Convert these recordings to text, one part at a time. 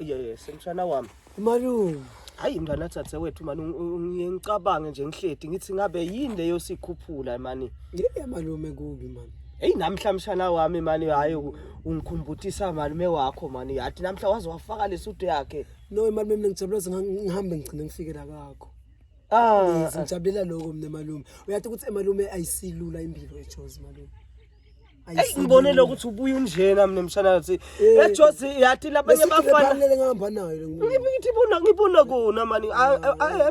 Yes, mshana wami. Malume. Hayi mntwana thathe wethu mani ngicabange nje ngihledi ngithi ngabe yini leyo sikhuphula mani. Yeah malume kubi mani. Hey namhla mshana wami mani hayi ungikhumbutisa malume wakho mani. Yathi namhla waze wafaka lesudu yakhe. No malume mina ngijabula ngihambe ngigcine ngifike la kakho. Ngijabulela lokho mina malume. Uyathi ukuthi emalume ayisilula impilo eJozi malume. Ngibonele ukuthi ubuye unjena mina mshana nathi eJozi yathi labanye bafana ngihamba nayo ngibona kona mani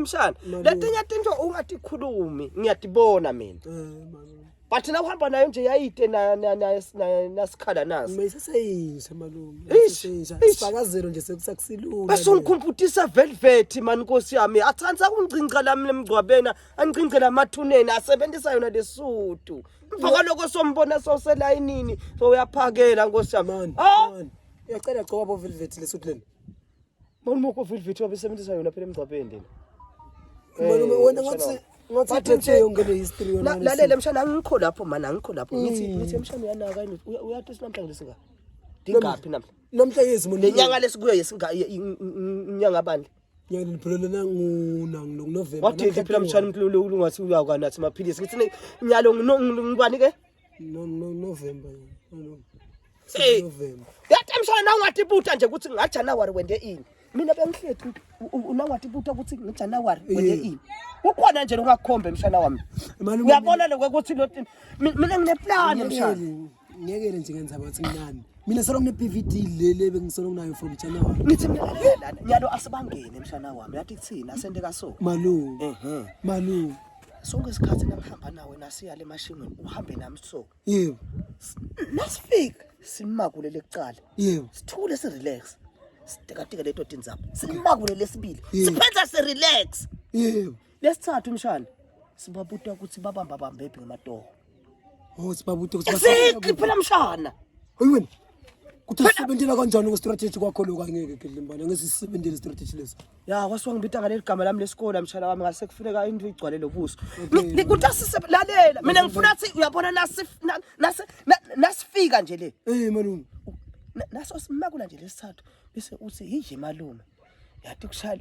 mshana lethi nyatinto ungathi khulumi ngiyadibona mina but na uhamba nayo nje yayide nasikhala nasi mayiseseyinja malume sifakazelo nje sekusakusilula bese ungikhumbutisa velvet mani Nkosi yami athanza ukungcinca lami lemgcwabena angcince lamathuneni asebenzisa yona lesudu mfaka lokho sombona soselayinini so uyaphakela Nkosi yami uyacela gcoba bo velvet lesudu leni Moko velvet wabesebenzisa yona phela emgcwabeni lena malume wena ngathi phethe yonke le history yona lalela mshana angikho lapho mana angikho lapho ngithi mshana uyanaka uyathi sinamhla ngilesinga dingapi namhla yezi le nyanga lesikuyo yesinga inyanga bandle nyanga liphelelana ngoNovember wathi phela mshana umuntu ungathi uyakanathi amaphilisi ngithi nyalo ngibani ke November November yathi mshana ungathi buta nje ukuthi ngaJanuary wende ini mina bengihleti unangathi buta ukuthi ngeJanuary wende ini ukhona nje ungakhombe mshana wami uyabona lokho ukuthi mina ngineplan mshana ngeke nje ngenza abathi nginani mina solo ngine PVD lele bengisolo nginayo from January ngithi mina nyalo asibangene mshana wami yathi kuthina asente kaso malume malume sonke isikhathi namhamba nawe nasiya le mashingweni uhambe nami so yebo nasifika simakule lecala yebo sithule si relax sitekateka leto tindzaba simakule lesibili siphenza si relax yebo lesithathu mshana sibabuta ukuthi babamba bambephi ngematoro sibabuta ukuthi phela mshana hoyi wena kuthasebenzela kanjani ngestrategy kwakho lo kangeke kedlimbana ngesisebenzele strategy lesi ya kwasuka ngibita ngale igama lami lesikole mshana wami ngase kufuneka into igcwale lobuso ngikuthasiselalela mina ngifuna ukuthi uyabona nasifika nje le malume naso simakula nje lesithathu bese uthi yije malume yathi kushaya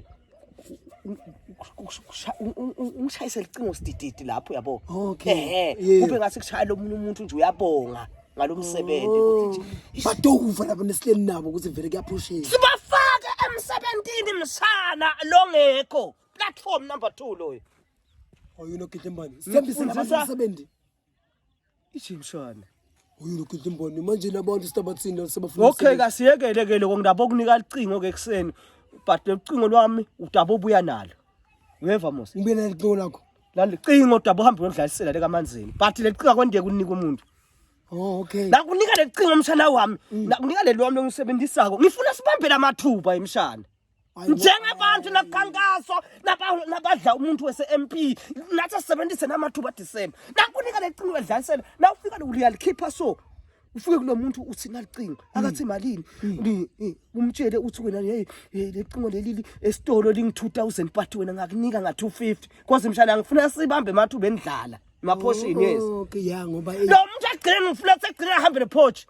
ungishayise licingo sidididi lapho yabo kube ngase kushaya lo umuntu nje uyabonga ngalomsebenzi ukuthi nje batokuva lapha nesileni nabo ukuthi vele kuyaphushela sibafake emsebenzini msana longekho platform number 2 loyo oyino Kidlimbane sembise nabasebenzi ichimshana oyino Kidlimbane manje labantu sibathini sebafuna okay kasiyekele ngondaba okunika licingo ke ekseni but lecingo lwami udaba obuya nalo uyeva mos ngibe nalicingo lakho lalicingo udaba uhamba uyodlalisela le kamanzini but lecinga kwendeke kunika umuntu okay nakunika lecingo mshana wami nakunika le lwami longisebenzisako ngifuna sibambele amathuba emshana njengabantu nakhankaso nabadla umuntu wese MP nathi sisebenzise namathuba December nakunika lecingo edlalisela na ufika lo real keeper so ufike kulomuntu uthi nalicingo akathi malini umtshele uthi wena hey lecingo leli esitolo ling 2000 but wena ngakunika nga 250 because mshana ngifuna sibambe amathuba endlala emaphoshini yes okay ya ngoba lo muntu agcina ngifuna segcina ahambe nephotch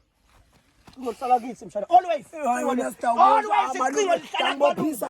ngosala kithi mshana always always